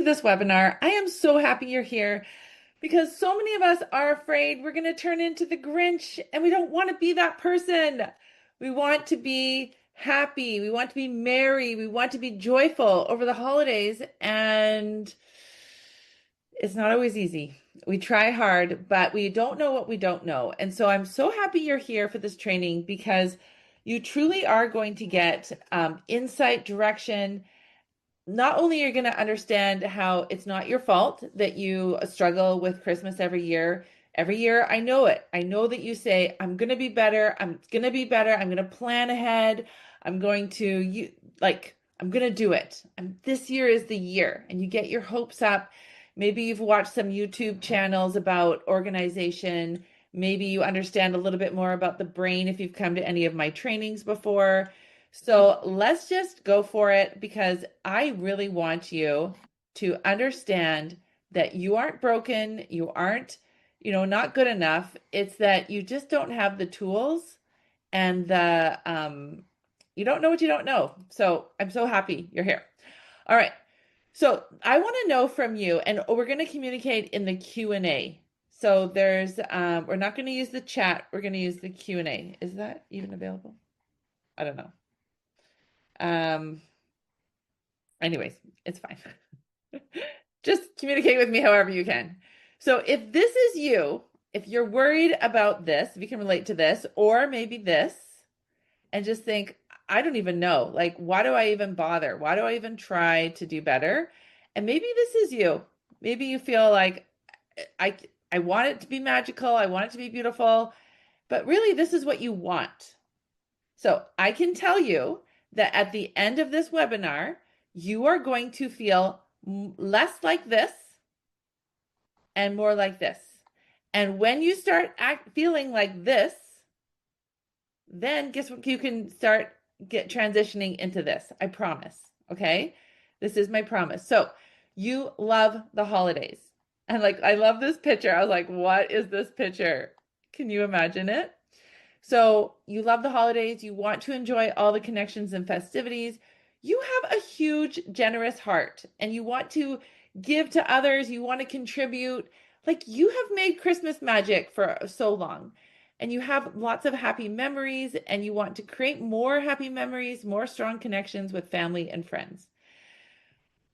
This webinar. I am so happy you're here because so many of us are afraid we're going to turn into the Grinch and we don't want to be that person. We want to be happy. We want to be merry. We want to be joyful over the holidays. And it's not always easy. We try hard, but we don't know what we don't know. And so I'm so happy you're here for this training because you truly are going to get insight, direction. Not only are you going to understand how it's not your fault that you struggle with Christmas every year. Every year, I know it. I know that you say, I'm going to be better. I'm going to be better. I'm going to plan ahead. I'm going to I'm going to do it. This year is the year. And you get your hopes up. Maybe you've watched some YouTube channels about organization. Maybe you understand a little bit more about the brain if you've come to any of my trainings before. So let's just go for it because I really want you to understand that you aren't broken, you aren't, not good enough. It's that you just don't have the tools and you don't know what you don't know. So I'm so happy you're here. All right. So I want to know from you, and we're going to communicate in the Q&A. So we're not going to use the chat. We're going to use the Q&A. Is that even available? I don't know. Um, Anyways, it's fine. Just communicate with me however you can. So if this is you, if you're worried about this, if you can relate to this, or maybe this, and just think, I don't even know. Like, why do I even bother? Why do I even try to do better? And maybe this is you. Maybe you feel like I I want it to be magical, I want it to be beautiful, but really this is what you want. So I can tell you that at the end of this webinar, you are going to feel less like this and more like this. And when you start feeling like this, then guess what? You can start transitioning into this. I promise. Okay. This is my promise. So you love the holidays. And I love this picture. I was like, what is this picture? Can you imagine it? So you love the holidays, you want to enjoy all the connections and festivities. You have a huge, generous heart and you want to give to others, you want to contribute. Like you have made Christmas magic for so long and you have lots of happy memories and you want to create more happy memories, more strong connections with family and friends.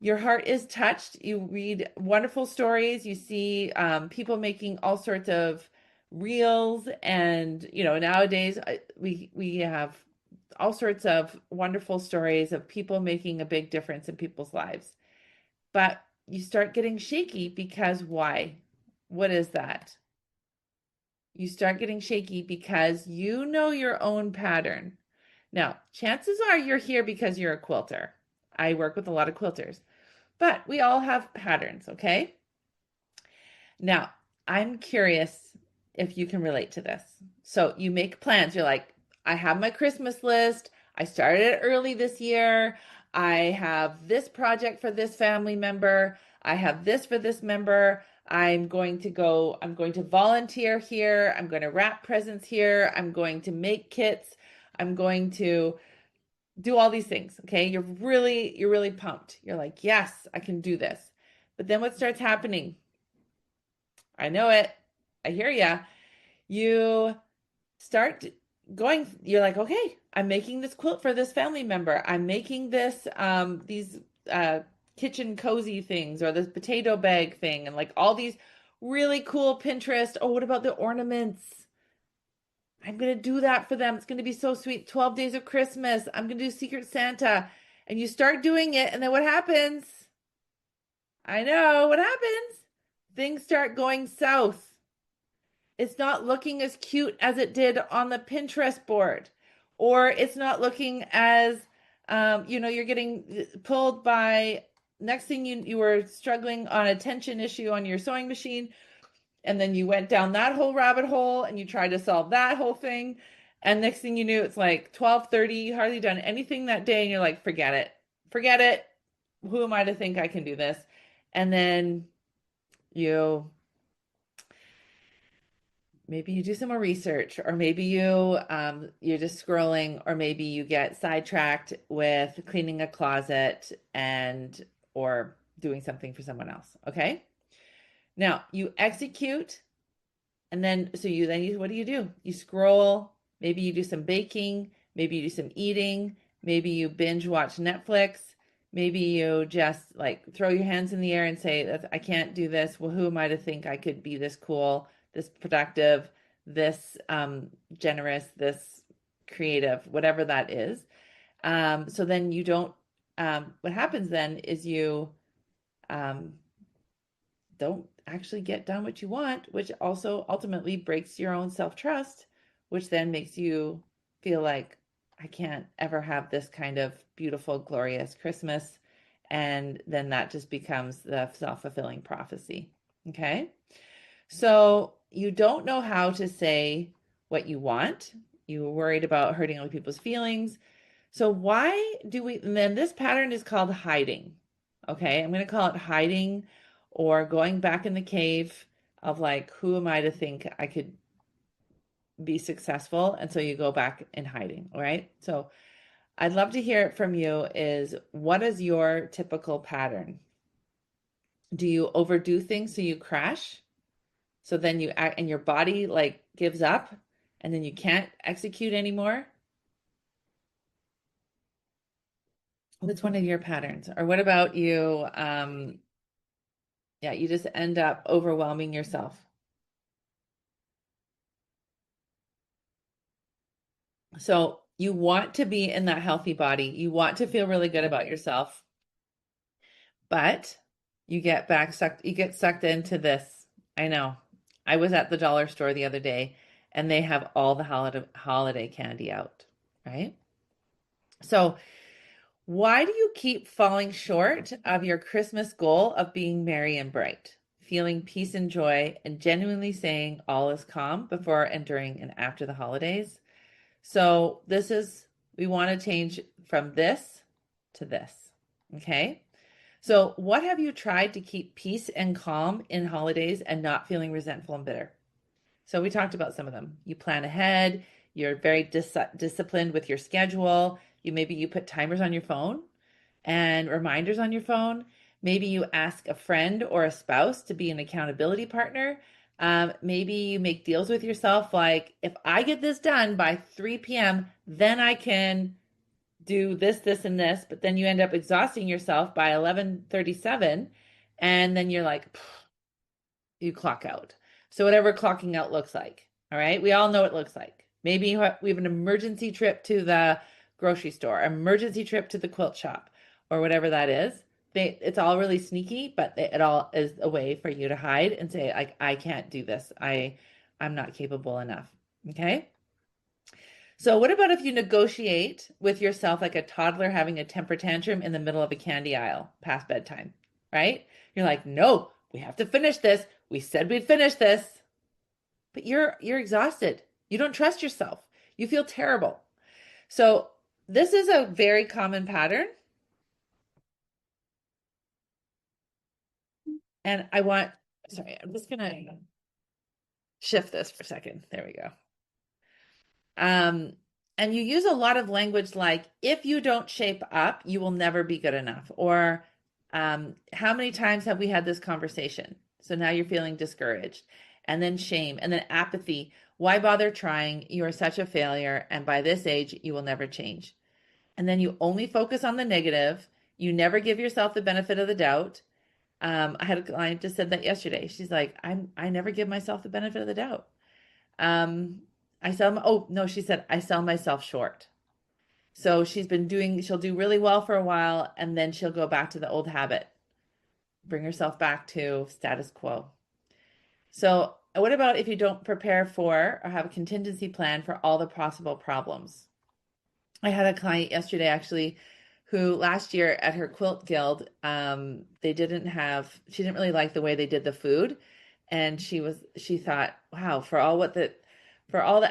Your heart is touched. You read wonderful stories. You see people making all sorts of reels, and nowadays we have all sorts of wonderful stories of people making a big difference in people's lives. But you start getting shaky because why? What is that? You start getting shaky because you know your own pattern. Now, chances are you're here because you're a quilter. I work with a lot of quilters. But we all have patterns, okay? Now, I'm curious if you can relate to this. So you make plans. You're like, I have my Christmas list. I started it early this year. I have this project for this family member. I have this for this member. I'm going to volunteer here. I'm going to wrap presents here. I'm going to make kits. I'm going to do all these things. Okay. You're really pumped. You're like, yes, I can do this. But then what starts happening? I know it. I hear ya. You start you're like, okay, I'm making this quilt for this family member. I'm making these uh, kitchen cozy things or this potato bag thing and like all these really cool Pinterest. Oh, what about the ornaments? I'm going to do that for them. It's going to be so sweet. 12 days of Christmas. I'm going to do Secret Santa. And you start doing it. And then what happens? I know what happens. Things start going south. It's not looking as cute as it did on the Pinterest board. Or it's not looking as, you're getting pulled by, next thing you were struggling on a tension issue on your sewing machine and then you went down that whole rabbit hole and you tried to solve that whole thing, and next thing you knew it's like 12:30, you hardly done anything that day and you're like, forget it, who am I to think I can do this? And then you maybe you do some more research, or maybe you're just scrolling, or maybe you get sidetracked with cleaning a closet, and or doing something for someone else. Okay. Now you execute, and then what do? You scroll, maybe you do some baking, maybe you do some eating, maybe you binge watch Netflix, maybe you just like throw your hands in the air and say, I can't do this. Well, who am I to think I could be this cool, this productive, this generous, this creative, whatever that is. So then you don't, what happens then is you um, don't actually get done what you want, which also ultimately breaks your own self trust, which then makes you feel like, I can't ever have this kind of beautiful, glorious Christmas. And then that just becomes the self fulfilling prophecy. Okay. So you don't know how to say what you want. You're worried about hurting other people's feelings. So why do we, and then this pattern is called hiding. Okay, I'm going to call it hiding or going back in the cave of like, who am I to think I could be successful? And so you go back in hiding. All right. So I'd love to hear it from you is what is your typical pattern? Do you overdo things so you crash? So then you act and your body like gives up and then you can't execute anymore? What's one of your patterns? Or what about you? Yeah, you just end up overwhelming yourself. So you want to be in that healthy body. You want to feel really good about yourself, but you get sucked into this. I know. I was at the dollar store the other day and they have all the holiday candy out, right? So why do you keep falling short of your Christmas goal of being merry and bright, feeling peace and joy, and genuinely saying all is calm before and during and after the holidays? So, we want to change from this to this. Okay. So, what have you tried to keep peace and calm in holidays and not feeling resentful and bitter? So, we talked about some of them. You plan ahead, you're very disciplined with your schedule. Maybe you put timers on your phone and reminders on your phone. Maybe you ask a friend or a spouse to be an accountability partner. Maybe you make deals with yourself like, if I get this done by 3 p.m., then I can do this, this, and this. But then you end up exhausting yourself by 11:37, and then you're like, you clock out. So whatever clocking out looks like, all right? We all know what it looks like. Maybe we have an emergency trip to the grocery store, emergency trip to the quilt shop, or whatever that is. It's all really sneaky, but it all is a way for you to hide and say, like, I can't do this. I'm not capable enough. Okay. So what about if you negotiate with yourself like a toddler having a temper tantrum in the middle of a candy aisle past bedtime, right? You're like, no, we have to finish this. We said we'd finish this. But you're exhausted. You don't trust yourself. You feel terrible. So this is a very common pattern. And sorry, I'm just gonna shift this for a second. There we go. Um, and you use a lot of language like, if you don't shape up, you will never be good enough. Or how many times have we had this conversation? So now you're feeling discouraged. And then shame, and then apathy. Why bother trying? You are such a failure. And by this age, you will never change. And then you only focus on the negative. You never give yourself the benefit of the doubt. I had a client just said that yesterday. She's like, I never give myself the benefit of the doubt. Oh no, she said, I sell myself short. So she'll do really well for a while and then she'll go back to the old habit, bring herself back to status quo. So what about if you don't prepare for or have a contingency plan for all the possible problems? I had a client yesterday actually who last year at her quilt guild, she didn't really like the way they did the food. And she thought, wow, for all the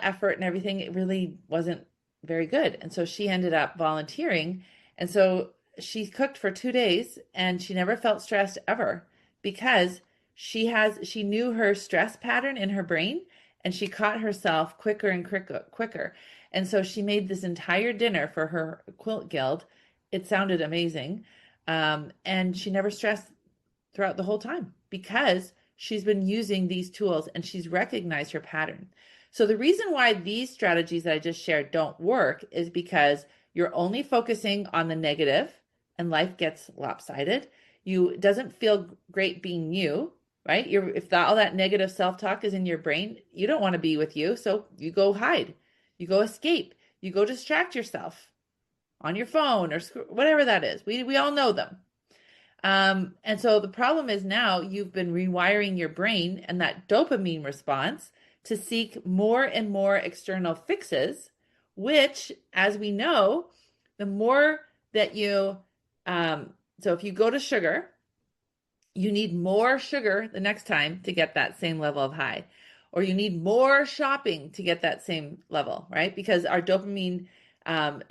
effort and everything, it really wasn't very good. And so she ended up volunteering. And so she cooked for 2 days and she never felt stressed ever because she knew her stress pattern in her brain and she caught herself quicker and quicker. And so she made this entire dinner for her quilt guild. It sounded amazing. And she never stressed throughout the whole time because she's been using these tools and she's recognized her pattern. So the reason why these strategies that I just shared don't work is because you're only focusing on the negative and life gets lopsided. It doesn't feel great being you, right? If all that negative self-talk is in your brain, you don't want to be with you. So you go hide, you go escape, you go distract yourself on your phone or whatever that is. We all know them. And so the problem is now you've been rewiring your brain and that dopamine response to seek more and more external fixes, which, as we know, the more that so if you go to sugar, you need more sugar the next time to get that same level of high, or you need more shopping to get that same level, right? Because our dopamine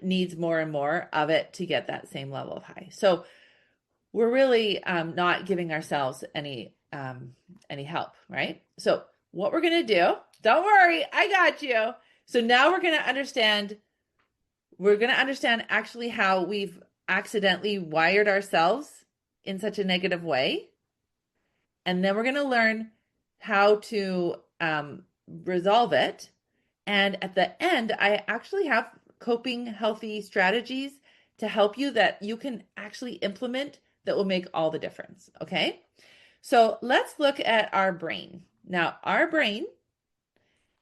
needs more and more of it to get that same level of high. So we're really not giving ourselves any help, right? So what we're going to do, don't worry, I got you. So now we're going to understand actually how we've accidentally wired ourselves in such a negative way. And then we're going to learn how to resolve it. And at the end, I actually have coping healthy strategies to help you that you can actually implement that will make all the difference. Okay. So let's look at our brain. Now, our brain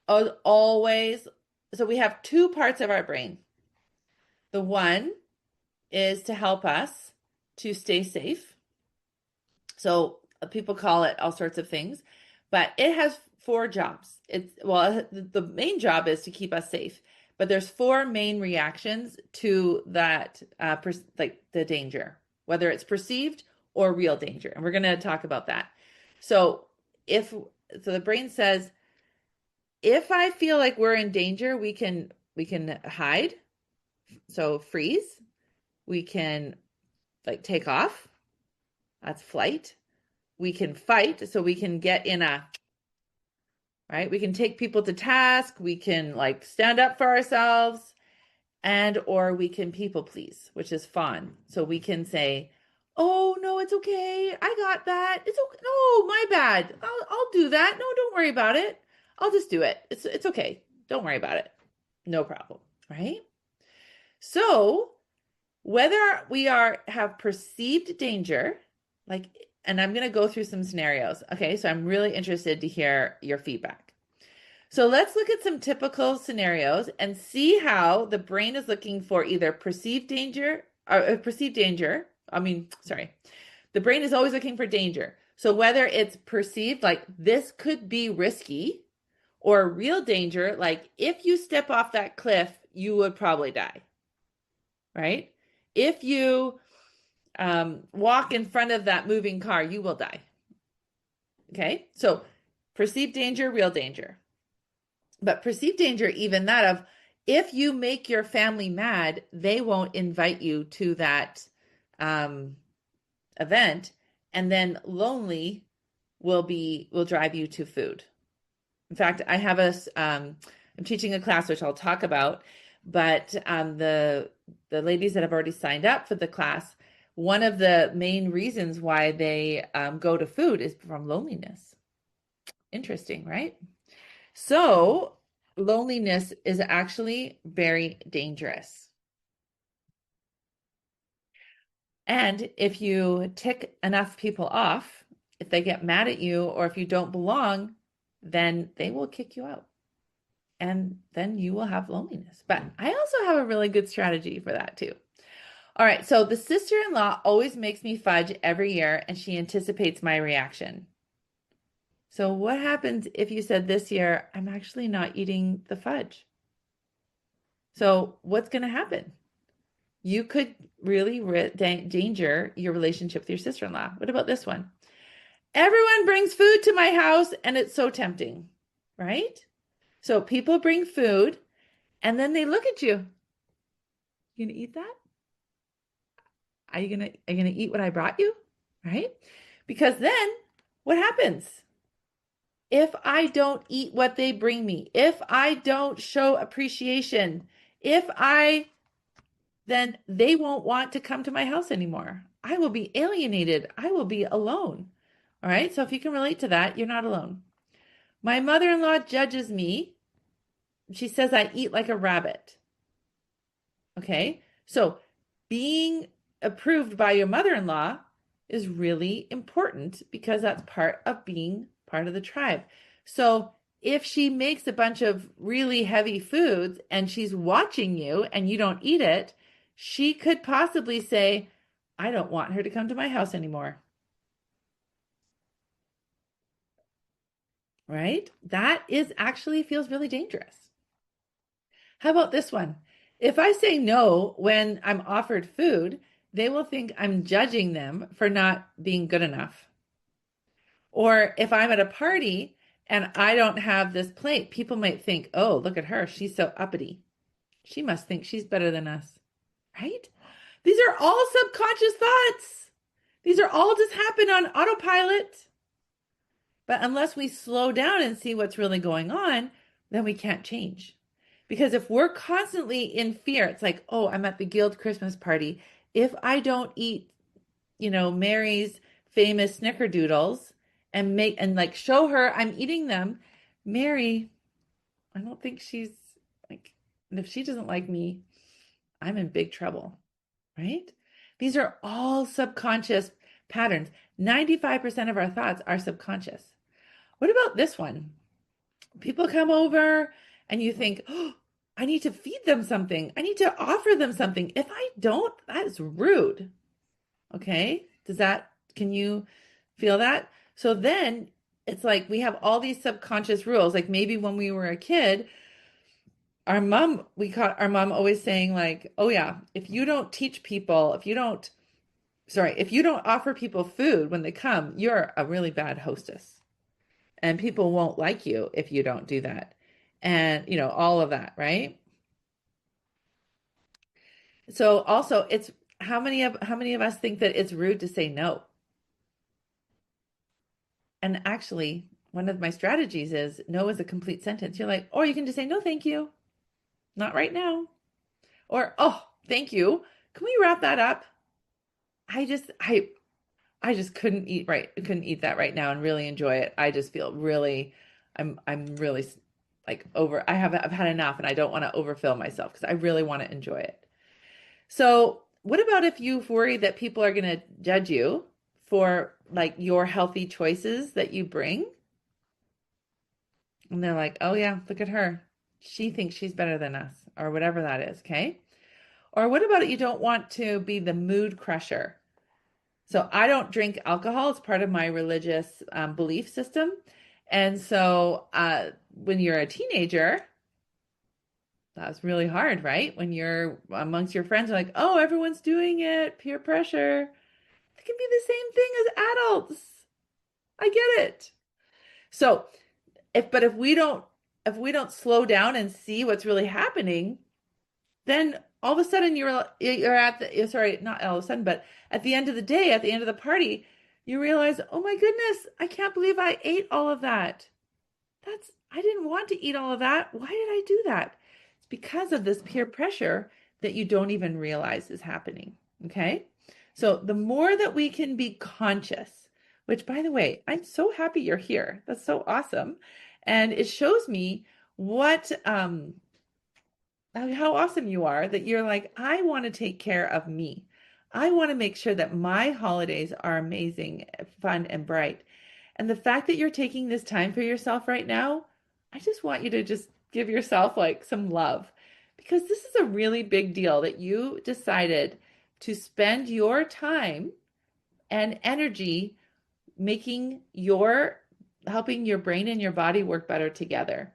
always, so we have two parts of our brain. The one is to help us to stay safe. So people call it all sorts of things, but it has four jobs. The main job is to keep us safe, but there's four main reactions to that, like the danger, whether it's perceived or real danger. And we're going to talk about that. So the brain says, if I feel like we're in danger, we can hide. So freeze. We can like take off. That's flight. We can fight. So we can get in right? We can take people to task. We can like stand up for ourselves, or we can people please, which is fun. So we can say, oh no, it's okay. I got that. It's okay. No, my bad. I'll do that. No, don't worry about it. I'll just do it. It's okay. Don't worry about it. No problem. Right? So whether we have perceived danger, and I'm going to go through some scenarios. Okay. So I'm really interested to hear your feedback. So let's look at some typical scenarios and see how the brain is looking for either perceived danger. The brain is always looking for danger. So whether it's perceived like this could be risky, or real danger, like if you step off that cliff, you would probably die, right? If you walk in front of that moving car, you will die. Okay, so perceived danger, real danger. But perceived danger, even that of if you make your family mad, they won't invite you to that event, and then lonely will drive you to food. In fact, I have I'm teaching a class which I'll talk about, but the ladies that have already signed up for the class, one of the main reasons why they go to food is from loneliness. Interesting, right? So loneliness is actually very dangerous. And if you tick enough people off, if they get mad at you or if you don't belong, then they will kick you out. And then you will have loneliness. But I also have a really good strategy for that too. All right, so the sister-in-law always makes me fudge every year and she anticipates my reaction. So what happens if you said this year, I'm actually not eating the fudge? So what's going to happen? You could really danger your relationship with your sister-in-law. What about this one? Everyone brings food to my house and it's so tempting, right? So people bring food and then they look at you. You gonna eat that? Are you gonna eat what I brought you? Right? Because then what happens? If I don't eat what they bring me, if I don't show appreciation, then they won't want to come to my house anymore. I will be alienated. I will be alone. All right. So if you can relate to that, you're not alone. My mother-in-law judges me. She says I eat like a rabbit. Okay. So being approved by your mother-in-law is really important because that's part of being part of the tribe. So if she makes a bunch of really heavy foods and she's watching you and you don't eat it, she could possibly say, I don't want her to come to my house anymore. Right? That is actually feels really dangerous. How about this one? If I say no when I'm offered food, they will think I'm judging them for not being good enough. Or if I'm at a party and I don't have this plate, people might think, oh, look at her. She's so uppity. She must think she's better than us. Right? These are all subconscious thoughts. These are all just happen on autopilot. But unless we slow down and see what's really going on, then we can't change. Because if we're constantly in fear, it's like, oh, I'm at the Guild Christmas party. If I don't eat, Mary's famous snickerdoodles and like show her I'm eating them, Mary, I don't think she's like, and if she doesn't like me, I'm in big trouble, right? These are all subconscious patterns. 95% of our thoughts are subconscious. What about this one? People come over and you think, oh, I need to feed them something. I need to offer them something. If I don't, that's rude. Okay. Can you feel that? So then it's like we have all these subconscious rules. Like maybe when we were a kid, we caught our mom always saying like, oh yeah, if you don't teach people, if you don't offer people food when they come, you're a really bad hostess. And people won't like you if you don't do that. And, all of that, right? So also it's how many of us think that it's rude to say no? And actually, one of my strategies is no is a complete sentence. You're like, or you can just say no, thank you. Not right now. Or, oh, thank you. Can we wrap that up? I just couldn't eat that right now and really enjoy it. I just feel really I'm really like I've had enough and I don't want to overfill myself because I really want to enjoy it. So, what about if you worry that people are going to judge you for like your healthy choices that you bring? And they're like, "Oh yeah, look at her. She thinks she's better than us," or whatever that is, okay? Or what about it you don't want to be the mood crusher? So I don't drink alcohol. It's part of my religious belief system. And so when you're a teenager, that's really hard, right? When you're amongst your friends, you're like, oh, everyone's doing it, peer pressure. It can be the same thing as adults. I get it. So if we don't slow down and see what's really happening, then all of a sudden you're at the sorry, not all of a sudden, but at the end of the day, at the end of the party, you realize, oh my goodness, I can't believe I ate all of that. I didn't want to eat all of that. Why did I do that? It's because of this peer pressure that you don't even realize is happening. Okay. So the more that we can be conscious, which by the way, I'm so happy you're here. That's so awesome. And it shows me how awesome you are that you're like, I want to take care of me. I want to make sure that my holidays are amazing, fun, and bright. And the fact that you're taking this time for yourself right now, I just want you to just give yourself like some love because this is a really big deal that you decided to spend your time and energy helping your brain and your body work better together.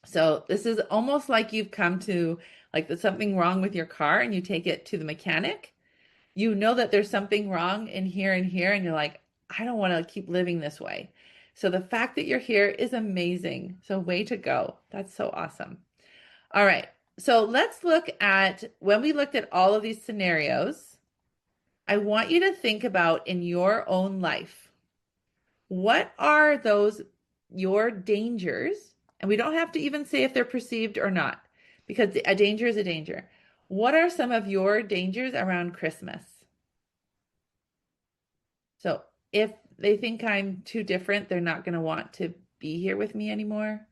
So this is almost like you've come to like there's something wrong with your car and you take it to the mechanic. You know that there's something wrong in here and here, and you're like, I don't want to keep living this way. So the fact that you're here is amazing. So way to go. That's so awesome. All right. So let's look at when we looked at all of these scenarios, I want you to think about in your own life, what are your dangers? And we don't have to even say if they're perceived or not, because a danger is a danger. What are some of your dangers around Christmas? So if they think I'm too different, they're not going to want to be here with me anymore.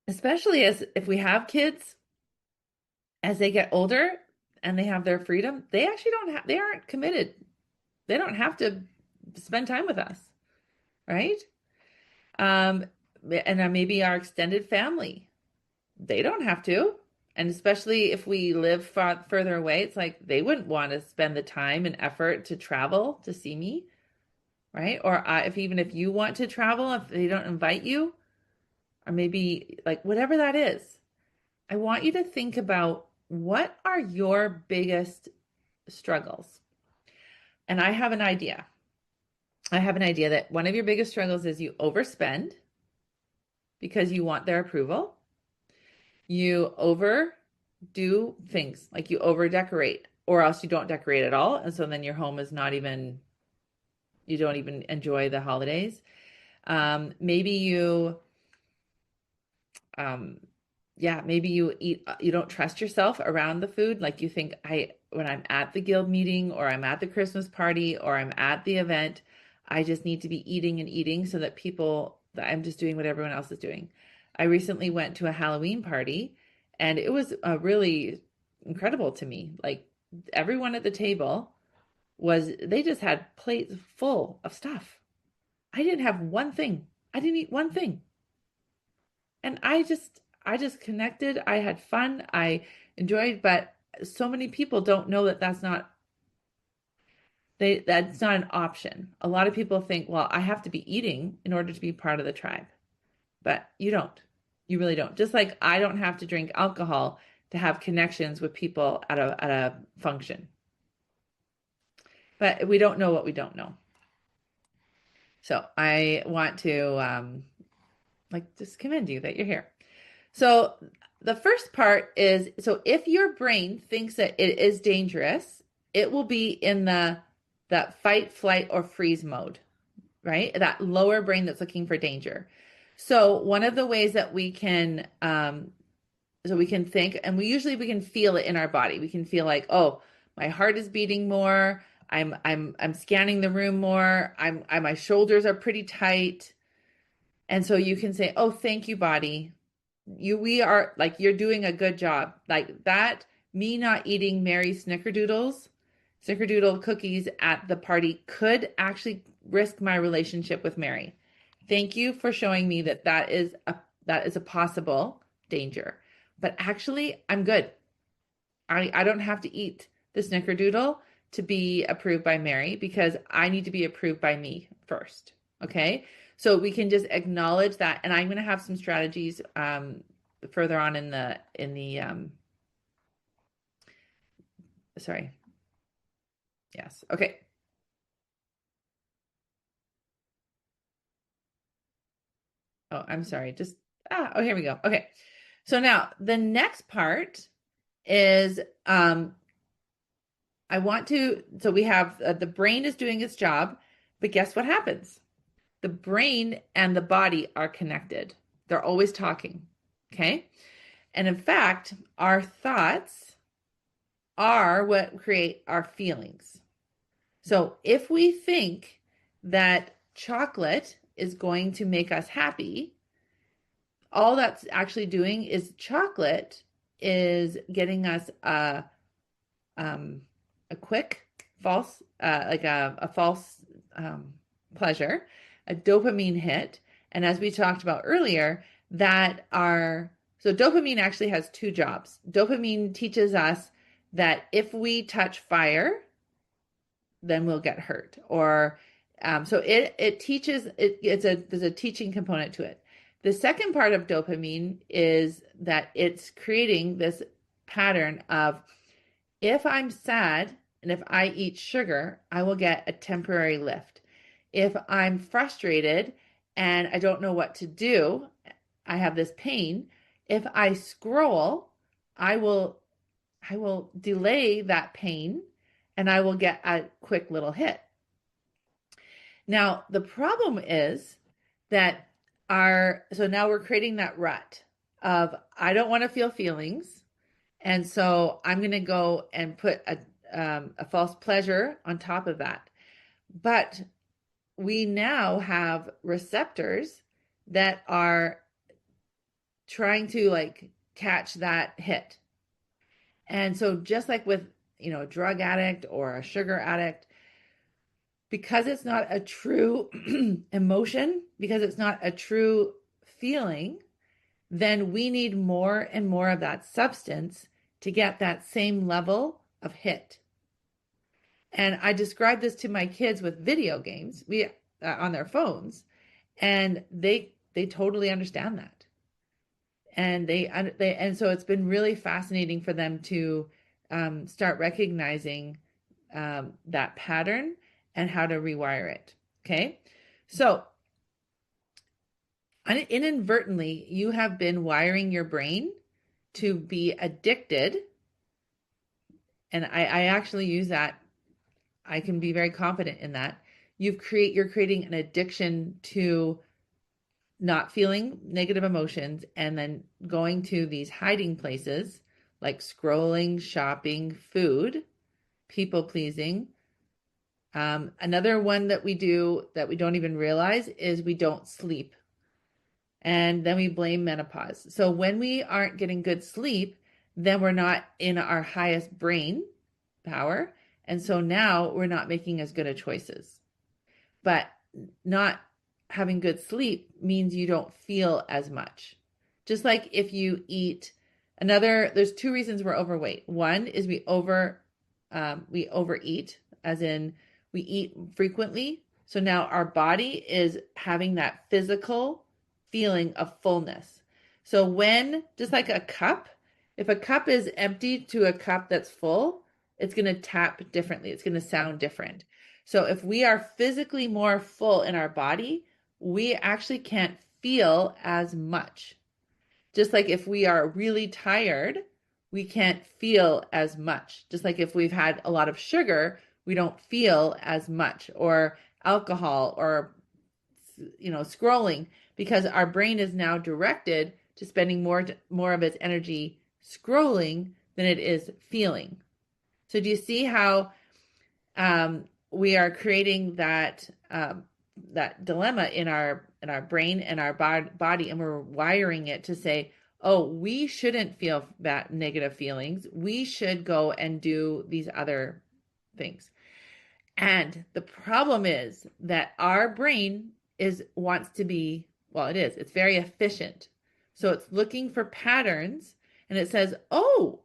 Especially as if we have kids, as they get older and they have their freedom, they actually don't have, they aren't committed. They don't have to spend time with us, right? Um, and maybe our extended family, they don't have to. And especially if we live further away, it's like they wouldn't want to spend the time and effort to travel to see me, right? Or if even if you want to travel, if they don't invite you, or maybe like whatever that is, I want you to think about what are your biggest struggles. And I have an idea. I have an idea that one of your biggest struggles is you overspend because you want their approval. You overdo things, like you over decorate, or else you don't decorate at all. And so then your home is not even, you don't even enjoy the holidays. Maybe you, um, yeah, maybe you eat, you don't trust yourself around the food. Like you think, when I'm at the guild meeting or I'm at the Christmas party or I'm at the event, I just need to be eating and eating so that people, that I'm just doing what everyone else is doing. I recently went to a Halloween party and it was really incredible to me. Like everyone at the table they just had plates full of stuff. I didn't have one thing. I didn't eat one thing. And I just connected. I had fun. I enjoyed, but so many people don't know that that's not an option. A lot of people think, well, I have to be eating in order to be part of the tribe. But you don't. You really don't. Just like I don't have to drink alcohol to have connections with people at a function. But we don't know what we don't know. So I want to like just commend you that you're here. So the first part is, so if your brain thinks that it is dangerous, it will be in that fight, flight, or freeze mode, right? That lower brain that's looking for danger. So one of the ways that we can so we can think, and we can feel it in our body. We can feel like, oh, my heart is beating more. I'm scanning the room more. My shoulders are pretty tight. And so you can say, oh, thank you, body. We are like, you're doing a good job. Like that, me not eating Mary's snickerdoodle cookies at the party could actually risk my relationship with Mary. Thank you for showing me that is a possible danger. But actually, I'm good. I don't have to eat the snickerdoodle to be approved by Mary because I need to be approved by me first. Okay. So we can just acknowledge that. And I'm going to have some strategies further on in the sorry. Yes. Okay. Oh, I'm sorry. Oh, here we go. Okay. So now the next part is so we have the brain is doing its job, but guess what happens? The brain and the body are connected. They're always talking. Okay. And in fact, our thoughts are what create our feelings. So if we think that chocolate is going to make us happy, all that's actually doing is chocolate is getting us a quick false, like a false pleasure, a dopamine hit. And as we talked about earlier, so dopamine actually has two jobs. Dopamine teaches us that if we touch fire, then we'll get hurt. Or so it teaches there's a teaching component to it. The second part of dopamine is that it's creating this pattern of, if I'm sad and if I eat sugar, I will get a temporary lift. If I'm frustrated and I don't know what to do, I have this pain. If I scroll, I will delay that pain and I will get a quick little hit. Now, the problem is that so now we're creating that rut of, I don't want to feel feelings. And so I'm going to go and put a false pleasure on top of that. But we now have receptors that are trying to like catch that hit. And so just like with, a drug addict or a sugar addict, because it's not a true emotion, because it's not a true feeling, then we need more and more of that substance to get that same level of hit. And I described this to my kids with video games, on their phones, and they totally understand that. And and so it's been really fascinating for them to start recognizing that pattern and how to rewire it. Okay, so inadvertently, you have been wiring your brain to be addicted. And I actually use that. I can be very confident in that. You're creating an addiction to not feeling negative emotions and then going to these hiding places like scrolling, shopping, food, people pleasing. Another one that we do that we don't even realize is we don't sleep. And then we blame menopause. So when we aren't getting good sleep, then we're not in our highest brain power. And so now we're not making as good of choices. But not having good sleep means you don't feel as much. Just like if you eat there's two reasons we're overweight. One is we overeat, as in we eat frequently. So now our body is having that physical feeling of fullness. So just like a cup, if a cup is empty to a cup that's full, it's going to tap differently. It's going to sound different. So if we are physically more full in our body, we actually can't feel as much. Just like if we are really tired, we can't feel as much. Just like if we've had a lot of sugar, we don't feel as much, or alcohol, or scrolling, because our brain is now directed to spending more of its energy scrolling than it is feeling. So do you see how we are creating that dilemma in our brain and our body, and we're wiring it to say, oh, we shouldn't feel that negative feelings. We should go and do these other things. And the problem is that our brain wants to be, well, it's very efficient. So it's looking for patterns, and it says, oh,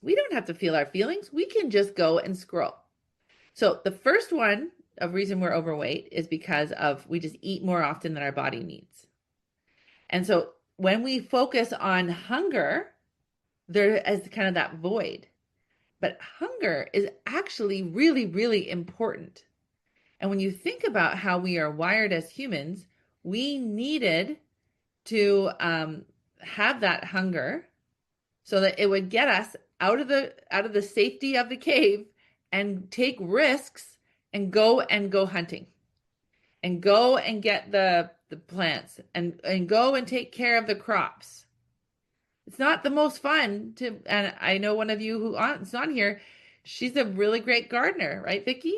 we don't have to feel our feelings. We can just go and scroll. So the first one of reason we're overweight is because we just eat more often than our body needs. And so when we focus on hunger, there is kind of that void. But hunger is actually really, really important. And when you think about how we are wired as humans, we needed to have that hunger so that it would get us out of the safety of the cave and take risks and go hunting and go and get the plants and go and take care of the crops. It's not the most fun and I know one of you who's on here, she's a really great gardener, right, Vicki?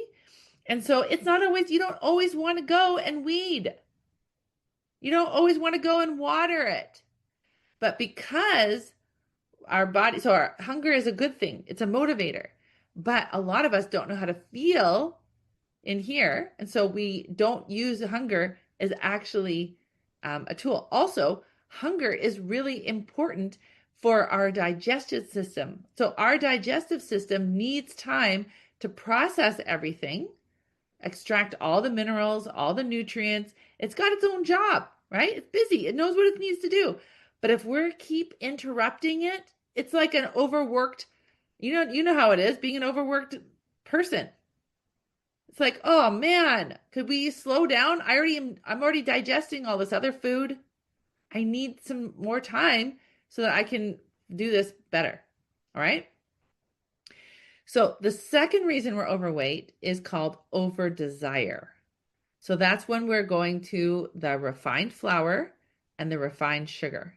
And so it's not always, you don't always want to go and weed. You don't always want to go and water it. But because our hunger is a good thing, it's a motivator. But a lot of us don't know how to feel in here. And so we don't use hunger as actually a tool. Also, hunger is really important for our digestive system. So our digestive system needs time to process everything, extract all the minerals, all the nutrients. It's got its own job, right? It's busy. It knows what it needs to do. But if we keep interrupting it, it's like an overworked, you know how it is being an overworked person. It's like, oh man, could we slow down? I'm already digesting all this other food. I need some more time so that I can do this better. All right. So the second reason we're overweight is called over desire. So that's when we're going to the refined flour and the refined sugar.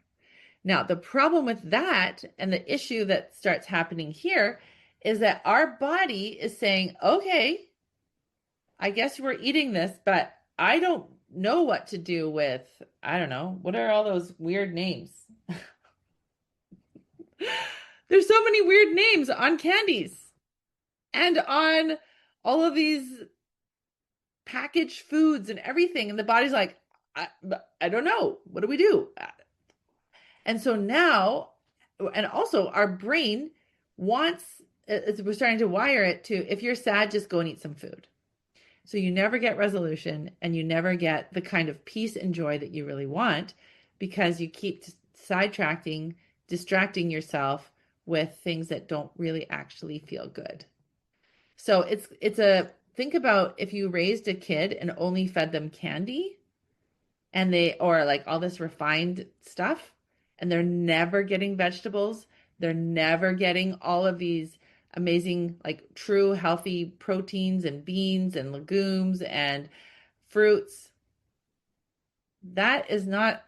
Now, the problem with that and the issue that starts happening here is that our body is saying, okay, I guess we're eating this, but I don't know what to do with, I don't know, what are all those weird names? There's so many weird names on candies and on all of these packaged foods and everything. And the body's like, I, I don't know. What do we do? And so now, and also our brain wants, we're starting to wire it to, if you're sad, just go and eat some food. So you never get resolution and you never get the kind of peace and joy that you really want because you keep sidetracking, distracting yourself with things that don't really actually feel good. So it's a think about if you raised a kid and only fed them candy and they or like all this refined stuff and they're never getting vegetables, they're never getting all of these amazing like true healthy proteins and beans and legumes and fruits. That is not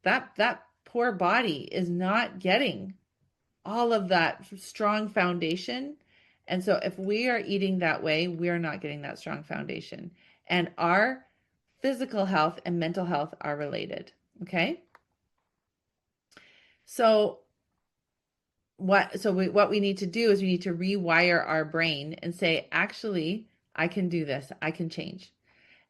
that poor body is not getting all of that strong foundation. And so if we are eating that way, we are not getting that strong foundation. And our physical health and mental health are related. Okay. So what we need to do is we need to rewire our brain and say, actually, I can do this. I can change.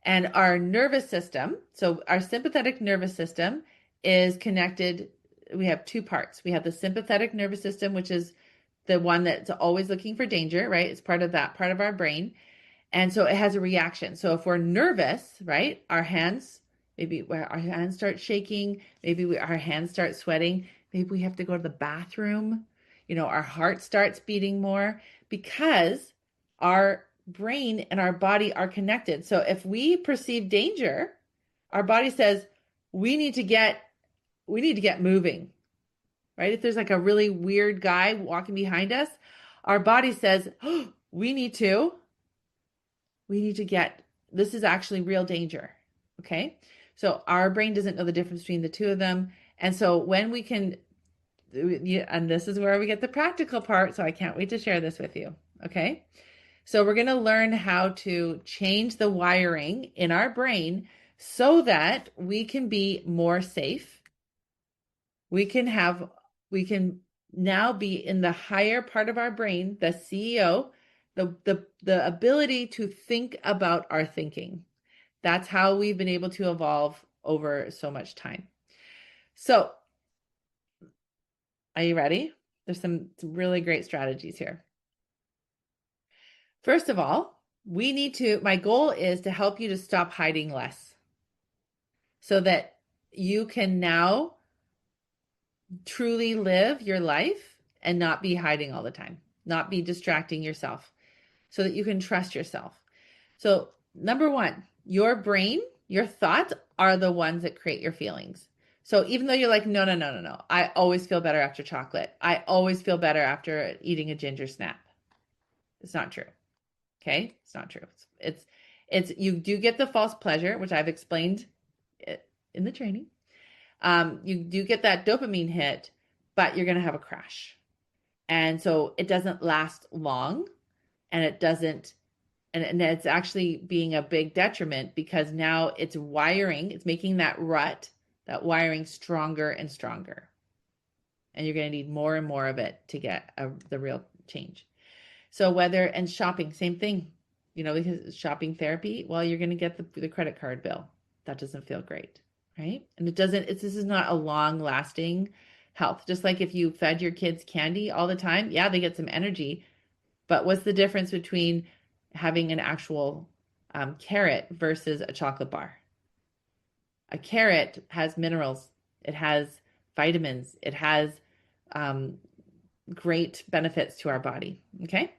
And our nervous system, so our sympathetic nervous system is connected. We have two parts. We have the sympathetic nervous system, which is the one that's always looking for danger, right? It's part of that part of our brain. And so it has a reaction. So if we're nervous, right, maybe our hands start shaking, our hands start sweating, maybe we have to go to the bathroom, our heart starts beating more because our brain and our body are connected. So if we perceive danger, our body says, we need to get moving, right? If there's like a really weird guy walking behind us, our body says, oh, we need to get, this is actually real danger. Okay. So our brain doesn't know the difference between the two of them. And so when we can, and this is where we get the practical part. So I can't wait to share this with you. Okay. So we're going to learn how to change the wiring in our brain so that we can be more safe. We can have, we can now be in the higher part of our brain, the CEO, the ability to think about our thinking. That's how we've been able to evolve over so much time. So, are you ready? There's some really great strategies here. First of all, my goal is to help you to stop hiding less so that you can now truly live your life and not be hiding all the time, not be distracting yourself so that you can trust yourself. So, number one, your brain, your thoughts are the ones that create your feelings. So even though you're like, no, no, no, no, no, I always feel better after chocolate. I always feel better after eating a ginger snap. It's not true. Okay. It's not true. You do get the false pleasure, which I've explained in the training. You do get that dopamine hit, but you're going to have a crash. And so it doesn't last long and it doesn't and it's actually being a big detriment because now it's making that wiring stronger and stronger. And you're going to need more and more of it to get the real change. So and shopping, same thing, because shopping therapy, well, you're going to get the credit card bill. That doesn't feel great, right? And this is not a long lasting health. Just like if you fed your kids candy all the time, yeah, they get some energy, but what's the difference between having an actual carrot versus a chocolate bar? A carrot has minerals, it has vitamins, it has um, great benefits to our body. Okay.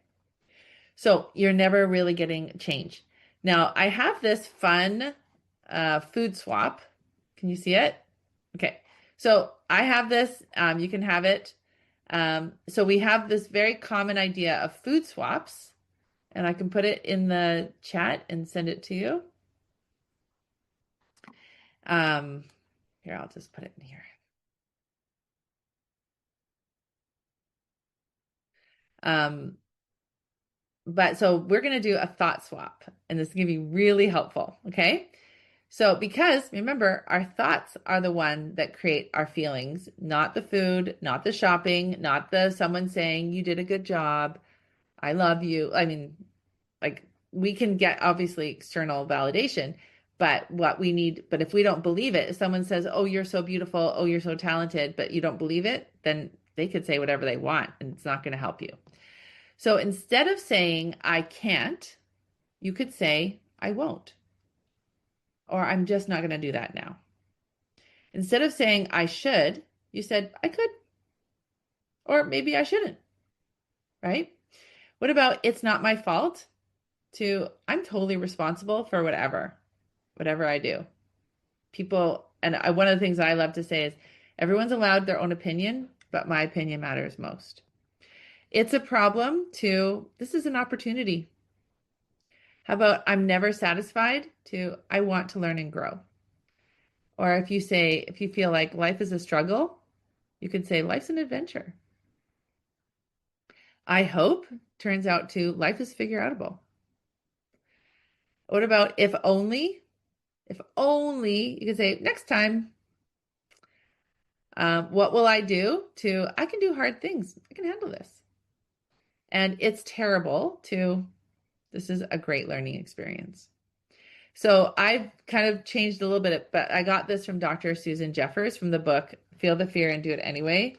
So you're never really getting change. Now, I have this fun food swap. Can you see it? Okay. So I have this, you can have it. So we have this very common idea of food swaps. And I can put it in the chat and send it to you. Here, I'll just put it in here. but so we're going to do a thought swap, and this is going to be really helpful. Okay. So, because remember, our thoughts are the one that create our feelings, not the food, not the shopping, not the someone saying you did a good job, I love you. I mean, like we can get obviously external validation, but but if we don't believe it, if someone says, "Oh, you're so beautiful, oh, you're so talented," but you don't believe it, then they could say whatever they want and it's not going to help you. So instead of saying I can't, you could say I won't, or I'm just not going to do that now. Instead of saying I should, you said I could, or maybe I shouldn't, right? What about it's not my fault to I'm totally responsible for whatever I do. People, and one of the things I love to say is everyone's allowed their own opinion, but my opinion matters most. It's a problem to this is an opportunity. How about I'm never satisfied to I want to learn and grow. Or if you feel like life is a struggle, you could say life's an adventure. I hope turns out to life is figure outable. What about if only? If only you could say next time, what will I do to I can do hard things. I can handle this. And it's terrible to this is a great learning experience. So I've kind of changed a little bit, but I got this from Dr. Susan Jeffers from the book Feel the Fear and Do It Anyway.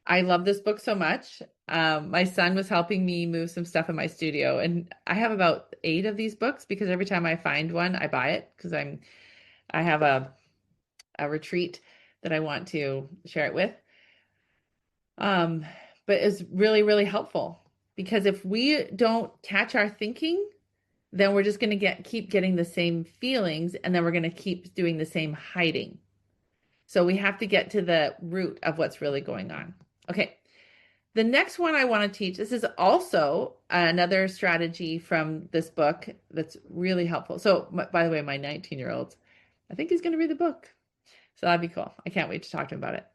I love this book so much. My son was helping me move some stuff in my studio, and I have about 8 of these books because every time I find one, I buy it because I have a retreat that I want to share it with. Um, but it's really, really helpful because if we don't catch our thinking, then we're just going to keep getting the same feelings, and then we're going to keep doing the same hiding. So we have to get to the root of what's really going on. Okay. The next one I want to teach, this is also another strategy from this book that's really helpful. So, by the way, my 19-year-old, I think he's going to read the book. So that'd be cool. I can't wait to talk to him about it.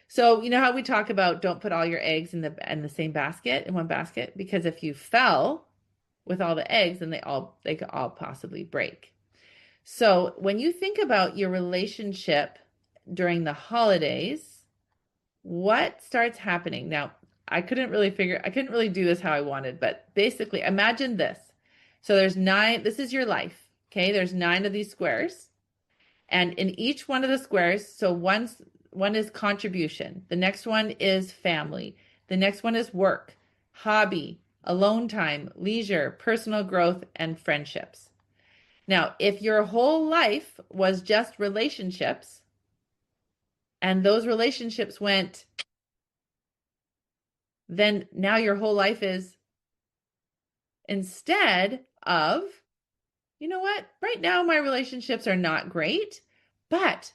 So, you know how we talk about don't put all your eggs in the same basket, in one basket, because if you fell with all the eggs, then they could all possibly break. So, when you think about your relationship during the holidays, what starts happening? Now, I couldn't really do this how I wanted, but basically imagine this. So there's 9, this is your life. Okay. There's 9 of these squares. And in each one of the squares, so one is contribution. The next one is family. The next one is work, hobby, alone time, leisure, personal growth, and friendships. Now, if your whole life was just relationships and those relationships went, then now your whole life is instead of, you know what, right now my relationships are not great, but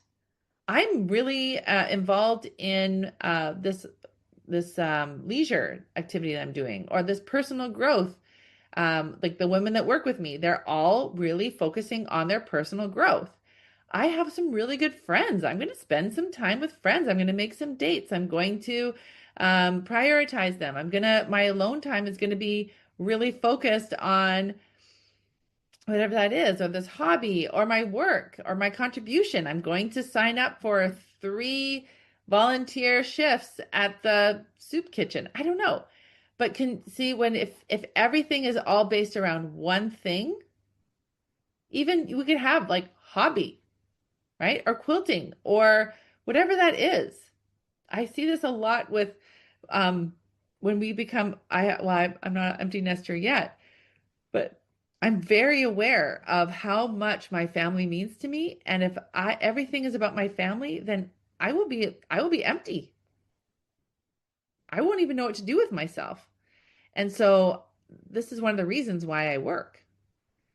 I'm really involved in this leisure activity that I'm doing, or this personal growth. Like the women that work with me, they're all really focusing on their personal growth. I have some really good friends. I'm going to spend some time with friends. I'm going to make some dates. I'm going to prioritize them. My alone time is going to be really focused on whatever that is, or this hobby, or my work, or my contribution. I'm going to sign up for 3 volunteer shifts at the soup kitchen. I don't know. But can see when if everything is all based around one thing, even we could have like hobby, right? Or quilting or whatever that is. I see this a lot with when we become I'm not an empty nester yet, but I'm very aware of how much my family means to me. And if everything is about my family, then I will be empty. I won't even know what to do with myself. And so this is one of the reasons why I work.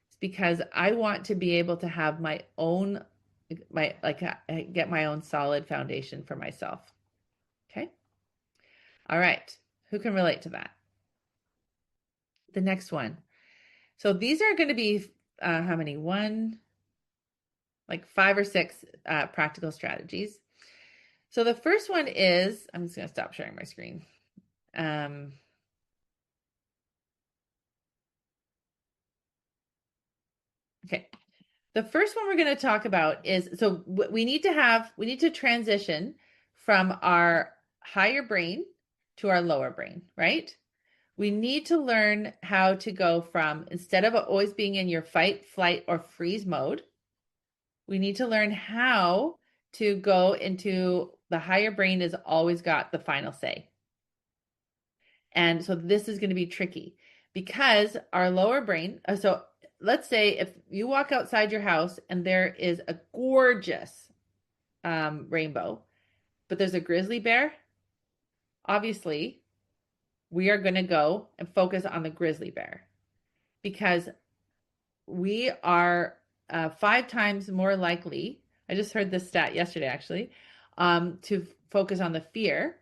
It's because I want to be able to have my own get my own solid foundation for myself. Okay? All right. Who can relate to that? The next one. So these are going to be how many? Like 5 or 6 practical strategies. So the first one is, I'm just going to stop sharing my screen. Okay. The first one we're going to talk about is, so we need to transition from our higher brain to our lower brain, right? We need to learn how to go from, instead of always being in your fight, flight, or freeze mode, we need to learn how to go into the higher brain has always got the final say. And so this is going to be tricky because our lower brain, so let's say if you walk outside your house and there is a gorgeous rainbow, but there's a grizzly bear, obviously we are going to go and focus on the grizzly bear because we are 5 times more likely. I just heard this stat yesterday, actually, to focus on the fear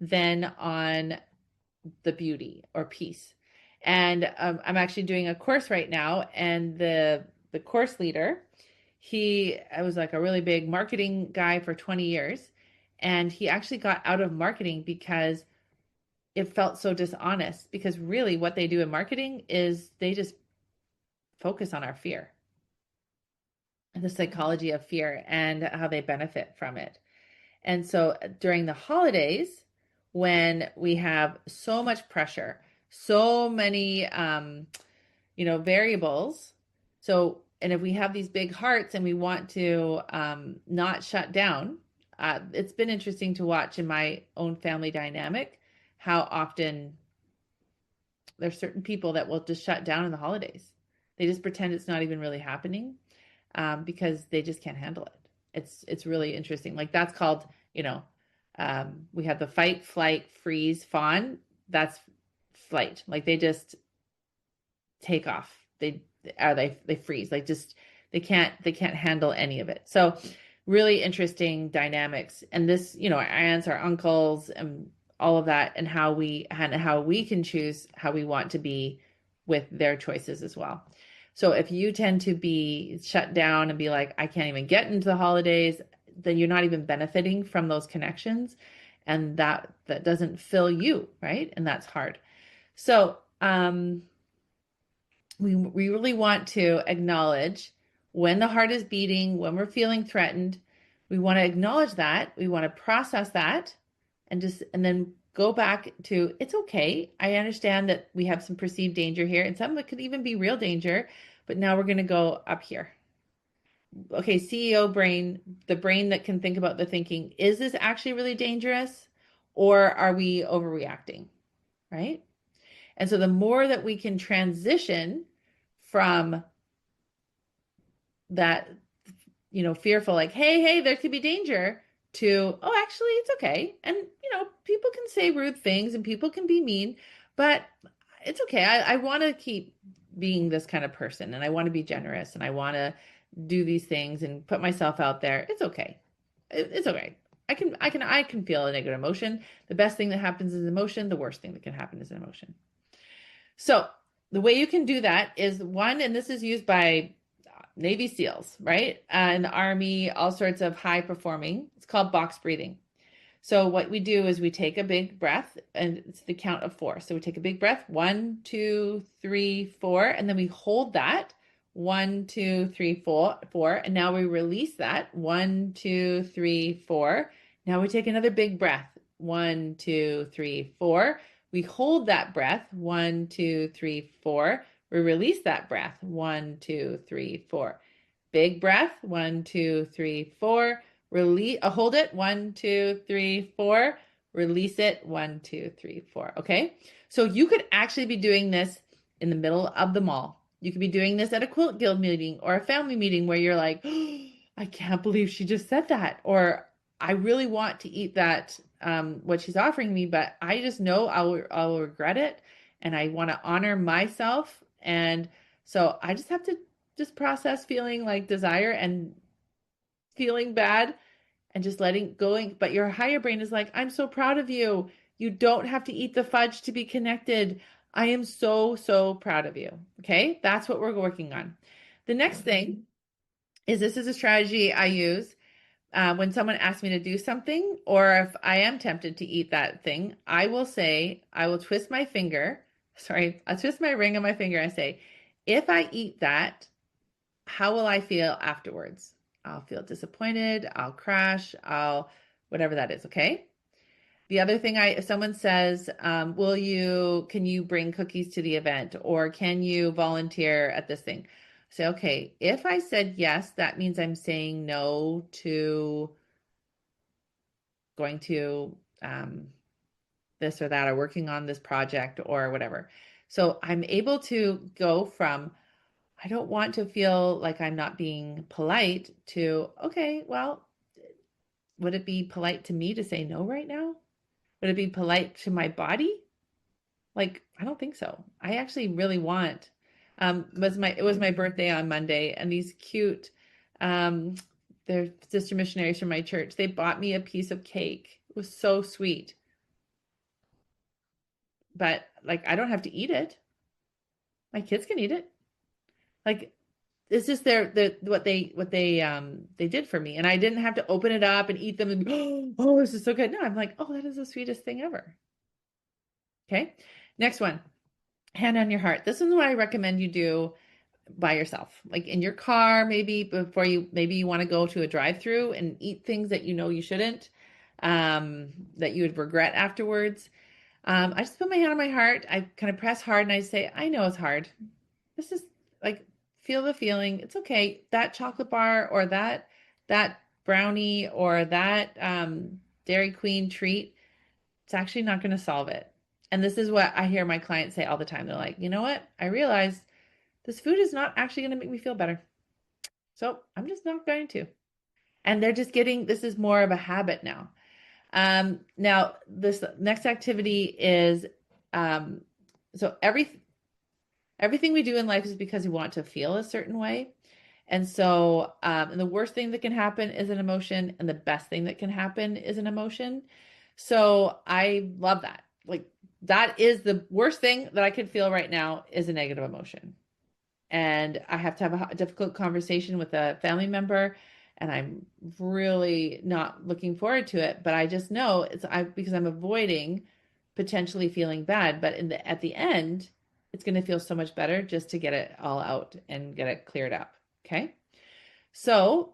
than on the beauty or peace. And I'm actually doing a course right now, and the course leader, he was like a really big marketing guy for 20 years, and he actually got out of marketing because it felt so dishonest. Because really, what they do in marketing is they just focus on our fear, the psychology of fear, and how they benefit from it. And so during the holidays, when we have so much pressure, so many, variables. So, and if we have these big hearts and we want to not shut down, it's been interesting to watch in my own family dynamic how often there's certain people that will just shut down in the holidays. They just pretend it's not even really happening because they just can't handle it. It's really interesting. Like that's called, we have the fight, flight, freeze, fawn. That's flight. Like they just take off. They freeze. Like just they can't handle any of it. So really interesting dynamics. And this, our aunts, our uncles, and all of that, and how we can choose how we want to be with their choices as well. So if you tend to be shut down and be like, I can't even get into the holidays, then you're not even benefiting from those connections. And that doesn't fill you, right? And that's hard. So we really want to acknowledge when the heart is beating, when we're feeling threatened. We want to acknowledge that. We want to process that and then go back to, it's okay. I understand that we have some perceived danger here, and some of it could even be real danger, but now we're going to go up here. Okay, CEO brain, the brain that can think about the thinking, is this actually really dangerous, or are we overreacting, right? And so the more that we can transition from that, fearful, like, hey, there could be danger, to, oh, actually, it's okay. And, people can say rude things and people can be mean, but it's okay. I want to keep being this kind of person, and I want to be generous, and I want to do these things and put myself out there. It's okay. It's okay. I can feel a negative emotion. The best thing that happens is emotion. The worst thing that can happen is an emotion. So the way you can do that is one, and this is used by Navy SEALs, right? In the Army, all sorts of high performing. It's called box breathing. So what we do is we take a big breath, and it's the count of 4. So we take a big breath, 1, 2, 3, 4, and then we hold that 1, 2, 3, 4, and now we release that 1, 2, 3, 4. Now we take another big breath, 1, 2, 3, 4. We hold that breath, 1, 2, 3, 4. We release that breath, 1, 2, 3, 4. Big breath, 1, 2, 3, 4. Release, hold it, 1, 2, 3, 4. Release it, 1, 2, 3, 4. Okay. So you could actually be doing this in the middle of the mall. You could be doing this at a quilt guild meeting or a family meeting where you're like, oh, I can't believe she just said that. Or I really want to eat that, what she's offering me, but I just know I'll regret it. And I want to honor myself. And so I just have to just process feeling like desire and feeling bad and just letting going. But your higher brain is like, I'm so proud of you. You don't have to eat the fudge to be connected. I am so, so proud of you. Okay. That's what we're working on. The next thing is, this is a strategy I use when someone asks me to do something, or if I am tempted to eat that thing, I will twist my finger. Sorry, I'll twist my ring on my finger. I say, if I eat that, how will I feel afterwards? I'll feel disappointed, I'll crash, I'll whatever that is, okay? The other thing if someone says, can you bring cookies to the event or can you volunteer at this thing? Say, okay, if I said yes, that means I'm saying no to going to this or that or working on this project or whatever. So I'm able to go from, I don't want to feel like I'm not being polite to, okay, well, would it be polite to me to say no right now? Would it be polite to my body? Like, I don't think so. I actually really want, it was my birthday on Monday and these cute, um, they're sister missionaries from my church. They bought me a piece of cake. It was so sweet, but like, I don't have to eat it. My kids can eat it. Like, it's just what they did for me. And I didn't have to open it up and eat them and oh, this is so good. No, I'm like, oh, that is the sweetest thing ever. Okay. Next one. Hand on your heart. This is what I recommend you do by yourself, like in your car, maybe maybe you want to go to a drive-through and eat things that you know you shouldn't, that you would regret afterwards. I just put my hand on my heart. I kind of press hard and I say, I know it's hard. This is like, feel the feeling. It's okay. That chocolate bar or that brownie or that Dairy Queen treat, it's actually not going to solve it. And this is what I hear my clients say all the time. They're like, you know what? I realized this food is not actually going to make me feel better. So I'm just not going to. And they're just this is more of a habit now. Now, this next activity is, so everything we do in life is because we want to feel a certain way. And so, and the worst thing that can happen is an emotion, and the best thing that can happen is an emotion. So I love that. Like, that is the worst thing that I could feel right now is a negative emotion. And I have to have a difficult conversation with a family member, and I'm really not looking forward to it. But I just know because I'm avoiding potentially feeling bad. But at the end, it's going to feel so much better just to get it all out and get it cleared up. Okay. So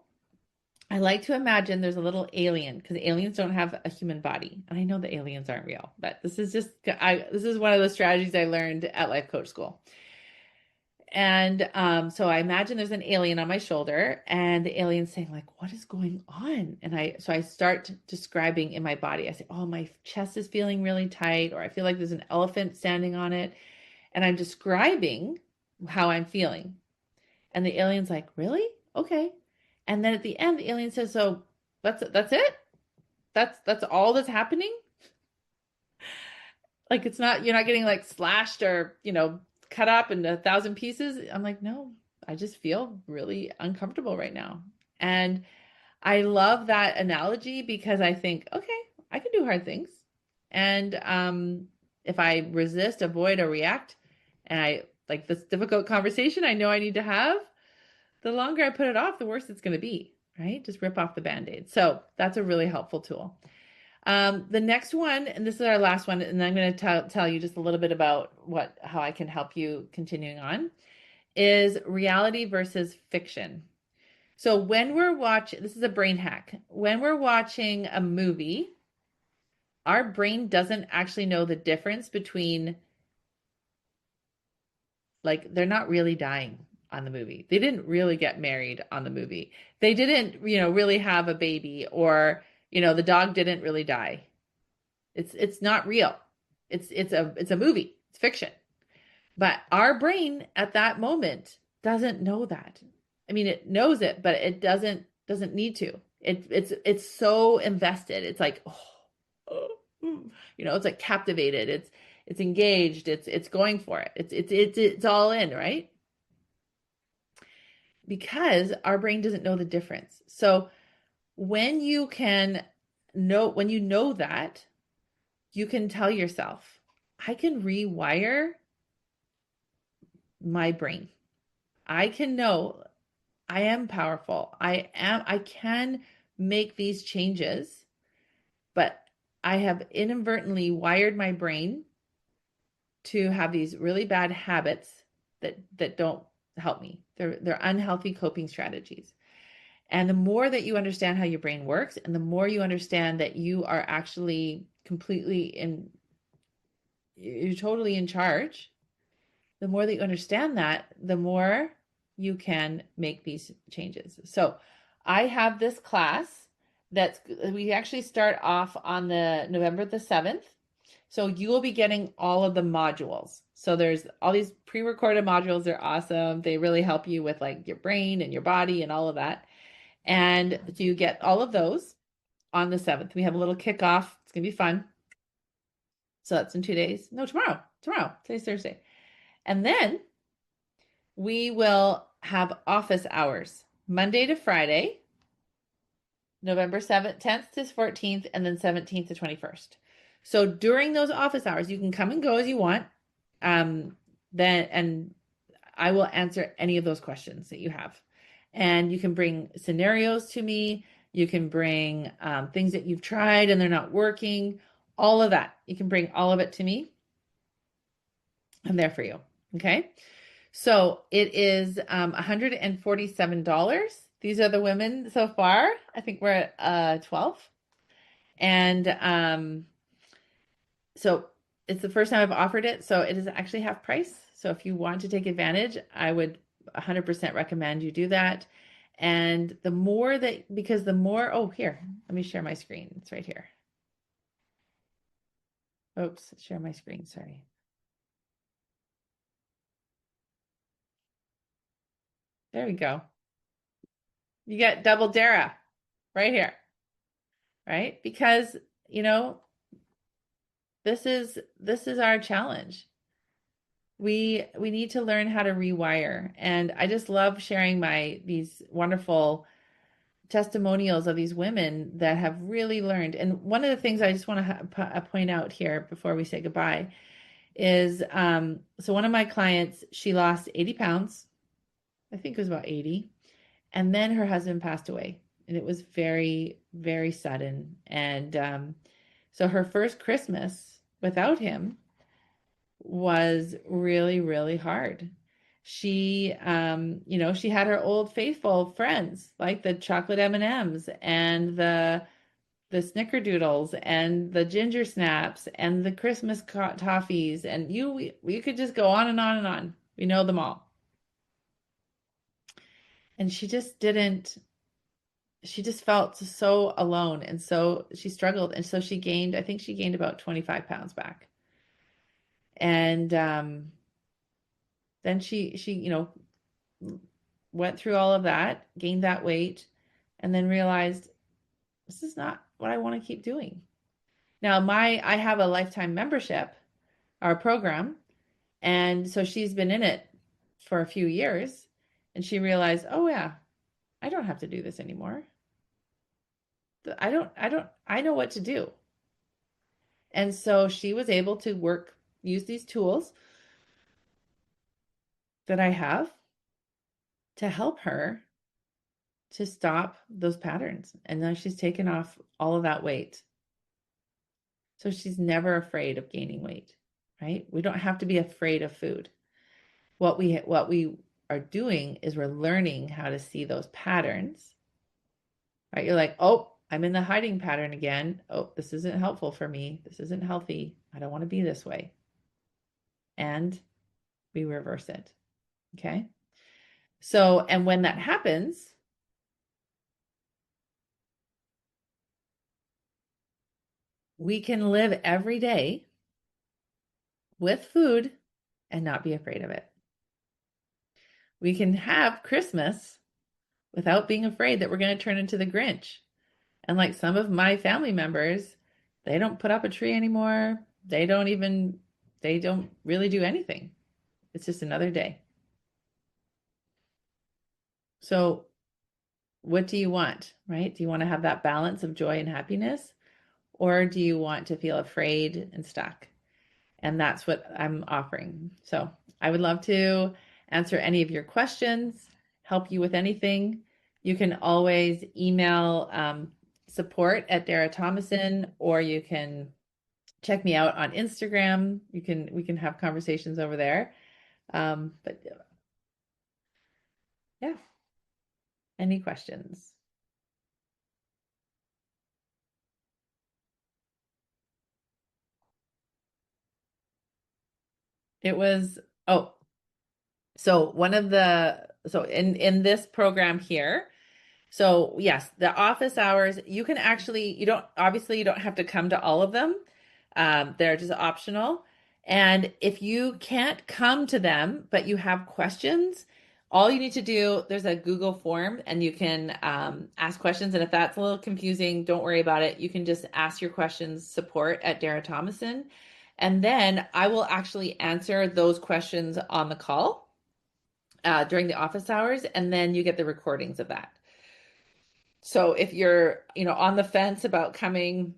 I like to imagine there's a little alien, because aliens don't have a human body. And I know the aliens aren't real, but this is one of the strategies I learned at Life Coach School. And so I imagine there's an alien on my shoulder, and the alien's saying, like, what is going on? And so I start describing in my body. I say, oh, my chest is feeling really tight, or I feel like there's an elephant standing on it. And I'm describing how I'm feeling. And the alien's like, really? Okay. And then at the end, the alien says, so that's it? That's all that's happening? Like, you're not getting like slashed or, cut up into 1,000 pieces. I'm like, no, I just feel really uncomfortable right now. And I love that analogy because I think, okay, I can do hard things. And if I resist, avoid, or react, and I like this difficult conversation I know I need to have, the longer I put it off, the worse it's going to be, right? Just rip off the Band-Aid. So that's a really helpful tool. The next one, and this is our last one, and I'm going to tell you just a little bit about how I can help you continuing on, is reality versus fiction. So when we're watching, this is a brain hack. When we're watching a movie, our brain doesn't actually know the difference between, like, they're not really dying on the movie. They didn't really get married on the movie. They didn't, really have a baby, or, the dog didn't really die. It's not real. It's a movie. It's fiction. But our brain at that moment doesn't know that. I mean, it knows it, but it doesn't need to. It's so invested. It's like, it's like captivated. It's engaged. It's going for it. It's all in, right? Because our brain doesn't know the difference. So when you know that, you can tell yourself, I can rewire my brain. I can know I am powerful. I can make these changes, but I have inadvertently wired my brain to have these really bad habits that don't help me. They're unhealthy coping strategies. And the more that you understand how your brain works, and the more you understand that you are actually you're totally in charge, the more that you understand that, the more you can make these changes. So I have this class we actually start off on the November the 7th. So you will be getting all of the modules. So there's all these pre-recorded modules. They're awesome. They really help you with like your brain and your body and all of that. And so you get all of those on the 7th. We have a little kickoff. It's going to be fun. So that's in 2 days. No, tomorrow. Tomorrow. Today's Thursday. And then we will have office hours Monday to Friday, November 7th, 10th to 14th, and then 17th to 21st. So during those office hours, you can come and go as you want. And I will answer any of those questions that you have. And you can bring scenarios to me. You can bring things that you've tried and they're not working. All of that. You can bring all of it to me. I'm there for you. Okay. So it is $147. These are the women so far. I think we're at 12. And so it's the first time I've offered it. So it is actually half price. So if you want to take advantage, I would 100% recommend you do that. And oh, here, let me share my screen. It's right here. Oops, share my screen. Sorry. There we go. You get double Dara right here, right? Because, this is our challenge. We need to learn how to rewire. And I just love sharing these wonderful testimonials of these women that have really learned. And one of the things I just want to point out here before we say goodbye is, so one of my clients, she lost 80 pounds. I think it was about 80. And then her husband passed away. And it was very, very sudden. And so her first Christmas without him was really, really hard. She, she had her old faithful friends like the chocolate M&Ms and the snickerdoodles and the ginger snaps and the Christmas toffees. And we could just go on and on and on. We know them all. And she just felt so alone. And so she struggled. And so I think she gained about 25 pounds back. And then she went through all of that, gained that weight, and then realized this is not what I want to keep doing. Now, I have a lifetime membership, our program, and so she's been in it for a few years, and she realized, oh yeah, I don't have to do this anymore. I know what to do. And so she was able to use these tools that I have to help her to stop those patterns. And now she's taken off all of that weight. So she's never afraid of gaining weight, right? We don't have to be afraid of food. What we are doing is we're learning how to see those patterns, right? You're like, oh, I'm in the hiding pattern again. Oh, this isn't helpful for me. This isn't healthy. I don't want to be this way. And we reverse it. Okay. So, and when that happens, we can live every day with food and not be afraid of it. We can have Christmas without being afraid that we're going to turn into the Grinch. And like some of my family members, they don't put up a tree anymore. They don't really do anything. It's just another day. So what do you want, right? Do you want to have that balance of joy and happiness? Or do you want to feel afraid and stuck? And that's what I'm offering. So I would love to answer any of your questions, help you with anything. You can always email support at Dara Thomason, or you can check me out on Instagram. We can have conversations over there. But Yeah. Any questions? It was, oh, so one of the, so in this program here, so yes, the office hours, you can actually, you don't, obviously you don't have to come to all of them. They're just optional. And if you can't come to them, but you have questions, all you need to do, there's a Google form and you can ask questions. And if that's a little confusing, don't worry about it. You can just ask your questions support at Dara Thomason. And then I will actually answer those questions on the call during the office hours. And then you get the recordings of that. So if you're, on the fence about coming,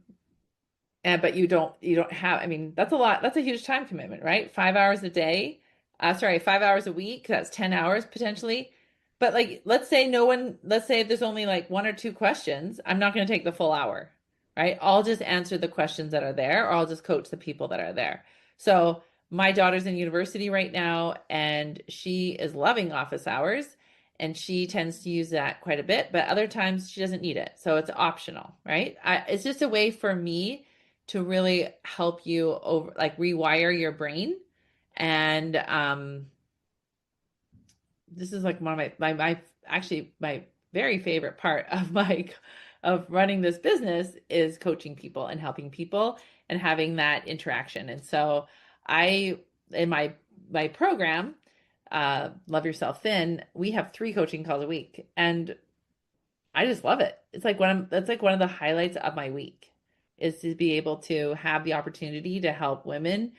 and but you don't have, I mean, that's a lot, that's a huge time commitment, right? 5 hours a day. Sorry, 5 hours a week. That's 10 hours potentially. But like, let's say there's only like one or two questions. I'm not going to take the full hour, right? I'll just answer the questions that are there, or I'll just coach the people that are there. So my daughter's in university right now, and she is loving office hours, and she tends to use that quite a bit, but other times she doesn't need it. So it's optional, right? It's just a way for me to really help you over, like, rewire your brain. And this is like one of my actually my very favorite part of my of running this business is coaching people and helping people and having that interaction. And so I, in my program, Love Yourself Thin, we have 3 coaching calls a week, and I just love it. It's like that's like one of the highlights of my week, is to be able to have the opportunity to help women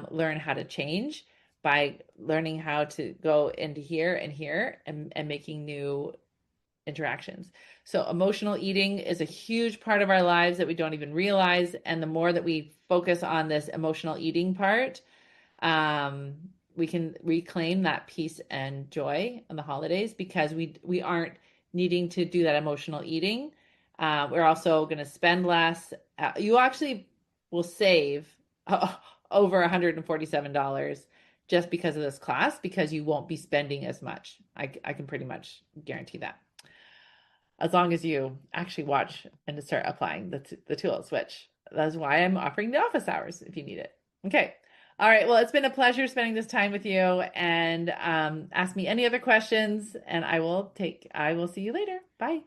learn how to change by learning how to go into here and here, and making new interactions. So emotional eating is a huge part of our lives that we don't even realize. And the more that we focus on this emotional eating part, um, we can reclaim that peace and joy in the holidays, because we aren't needing to do that emotional eating. We're also going to spend less. You actually will save over $147 just because of this class, because you won't be spending as much. I can pretty much guarantee that, as long as you actually watch and start applying the tools, which that's why I'm offering the office hours if you need it. Okay. All right. Well, it's been a pleasure spending this time with you, and ask me any other questions, and I will see you later. Bye.